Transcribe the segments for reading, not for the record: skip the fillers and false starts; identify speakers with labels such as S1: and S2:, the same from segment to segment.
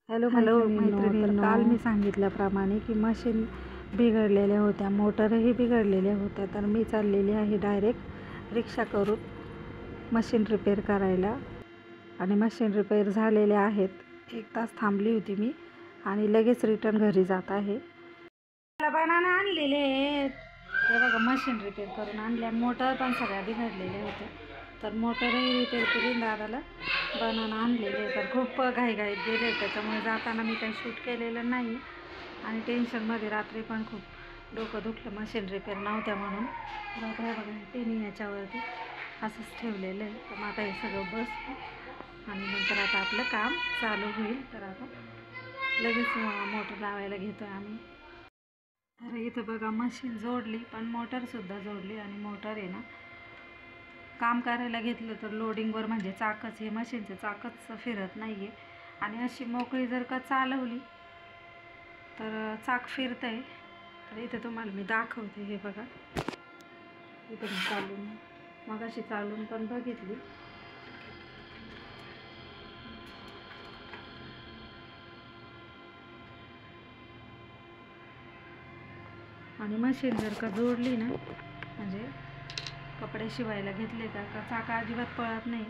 S1: Hello मैत्रिणींनो, काल मी सांगितल्याप्रमाणे की मशीन बिघडलेल्या होत्या, मोटरही बिघडलेल्या होत्या. तर मी चाललेली आहे डायरेक्ट रिक्षा करून मशीन रिपेअर करायला. आणि मशीन रिपेअर झालेले आहेत. 1 तास थांबली होती मी आणि लगेच रिटर्न घरी जात आहे. मला बनाना आणलेले आहेत, हे बघा मशीन रिपेअर करून आणल्या. मोटर पण सगळ्या बिघडलेल्या होत्या, तर मोटरही रिपेअर केली. दादाला बनाना आणलेले, तर खूप घाईघाईत गेले, त्याच्यामुळे जाताना मी काही शूट केलेलं नाही. आणि टेन्शनमध्ये रात्री पण खूप डोकं दुखलं मशीन रिपेअर नव्हत्या म्हणून. रात्री बघा टेनी याच्यावरती असंच ठेवलेलं आहे. तर मग आता हे सगळं बस आणि नंतर आता आपलं काम चालू होईल. तर आता लगेच मोटर लावायला घेतो आहे आम्ही. तर इथं बघा मशीन जोडली, पण मोटरसुद्धा जोडली. आणि मोटर आहे ना, काम करायला घेतलं तर लोडिंगवर म्हणजे चाकच, हे मशीनचं चाकच फिरत नाही आहे. आणि अशी मोकळी जर का चालवली तर चाक फिरतं आहे. तर इथं तुम्हाला मी दाखवते, हे बघा इथं मी चालून मगाशी चालून पण बघितली. आणि मशीन जर का जोडली ना, म्हणजे कपडे शिवायला घेतले का चाक अजिबात पळत नाही.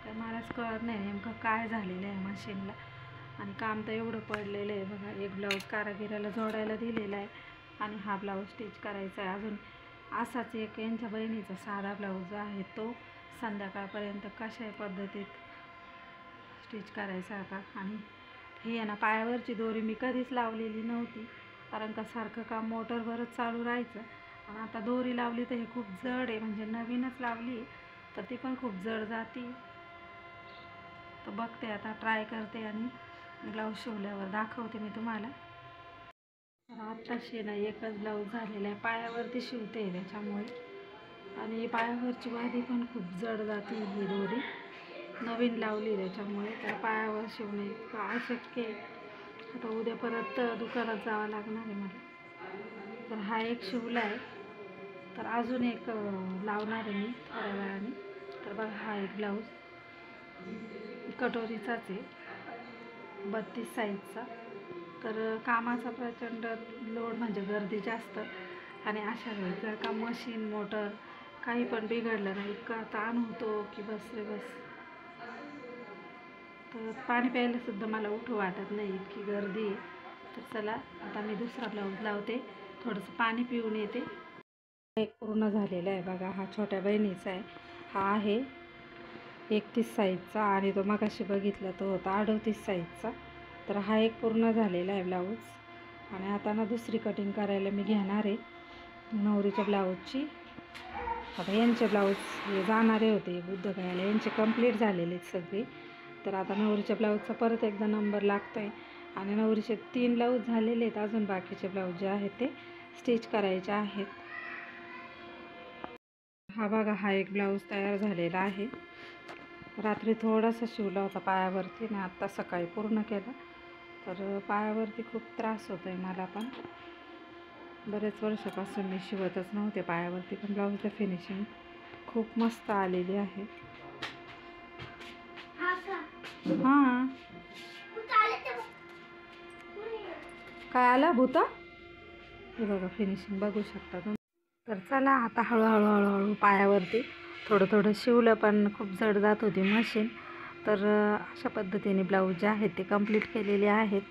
S1: तर मलाच कळत नाही नेमकं काय झालेलं आहे मशीनला. आणि काम तर एवढं पडलेलं आहे बघा. एक ब्लाऊज कारागिराला जोडायला दिलेला आहे आणि हा ब्लाऊज स्टिच करायचा आहे. अजून असाच एक यांच्या बहिणीचा साधा ब्लाऊज जो आहे तो संध्याकाळपर्यंत कशा पद्धतीत स्टिच करायचा आता. आणि ही आहे ना, पायावरची दोरी मी कधीच लावलेली नव्हती, कारण का सारखं काम मोटरवरच चालू राहायचं. आणि आता दोरी लावली तर हे खूप जड आहे, म्हणजे नवीनच लावली तर ती पण खूप जड जाती. तर बघते आता, ट्राय करते आणि ब्लाऊज शिवल्यावर दाखवते मी तुम्हाला. आत्ताशी ना एकच ब्लाऊज झालेला आहे, पायावरती शिवते त्याच्यामुळे. आणि पायावरची वादी पण खूप जड जाते ही दोरी, नवीन लावली त्याच्यामुळे. तर पायावर शिवणे इतकं अशक्य आहे. आता उद्या परत दुकानात जावं लागणार आहे मला. तर हा एक शिवला आहे, तर अजून एक लावणार आहे मी थोड्या वेळाने. तर बघा हा एक ब्लाऊज कटोरीचाच आहे, 32 साईजचा. तर कामाचा प्रचंड लोड, म्हणजे गर्दी जास्त. आणि अशा वेळेस जर का मशीन मोटर काही पण बिघडलं नाही, इतका ताण होतो की बस रे बस. तर पाणी प्यायला सुद्धा मला उठू वाटत नाही, इतकी गर्दी आहे. तर चला आता मी दुसरा ब्लाऊज लावते, थोडंसं पाणी पिऊन येते. एक पूर्ण झालेला आहे बघा, हा छोट्या बहिणीचा आहे. हा आहे 31 साईजचा आणि तो मगाशी बघितला तो होता 38 साईजचा. तर हा एक पूर्ण झालेला आहे ब्लाऊज. आणि आता ना दुसरी कटिंग करायला मी घेणार आहे नवरीच्या ब्लाऊजची. आता यांचे ब्लाऊज हे जाणारे होते बुद्धगयाला, यांचे कंप्लीट झालेले आहेत सगळे. तर आता नवरीच्या ब्लाऊजचा परत एकदा नंबर लागतो आहे. आणि नवरीचे 3 ब्लाऊज झालेले आहेत, अजून बाकीचे ब्लाऊज जे आहेत ते स्टिच करायचे आहेत. हा बघा, हा एक ब्लाऊज तयार झालेला आहे. रात्री थोडासा शिवला होता पायावरती आणि आत्ता सकाळी पूर्ण केला. तर पायावरती खूप त्रास होतो आहे मला पण. बरेच वर्षापासून मी शिवतच नव्हते पायावरती, पण ब्लाऊजला फिनिशिंग खूप मस्त आलेली आहे. हां, काय आला भूता? हे बघा फिनिशिंग बघू शकता तुम्ही. तर चला आता हळूहळू पायावरती थोडं थोडं शिवलं, पण खूप जड जात होती मशीन. तर अशा पद्धतीने ब्लाऊज जे आहेत ते कंप्लीट केलेले आहेत.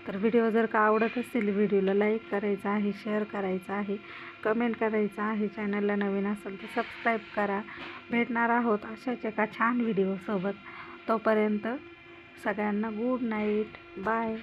S1: तर व्हिडिओ जर का आवडत असेल, व्हिडिओला लाईक करायचं आहे, शेअर करायचं आहे, कमेंट करायचं आहे. चॅनलला नवीन असेल तर सबस्क्राईब करा. भेटणार आहोत अशाच एका छान व्हिडिओसोबत. तोपर्यंत सगळ्यांना गुड नाईट, बाय.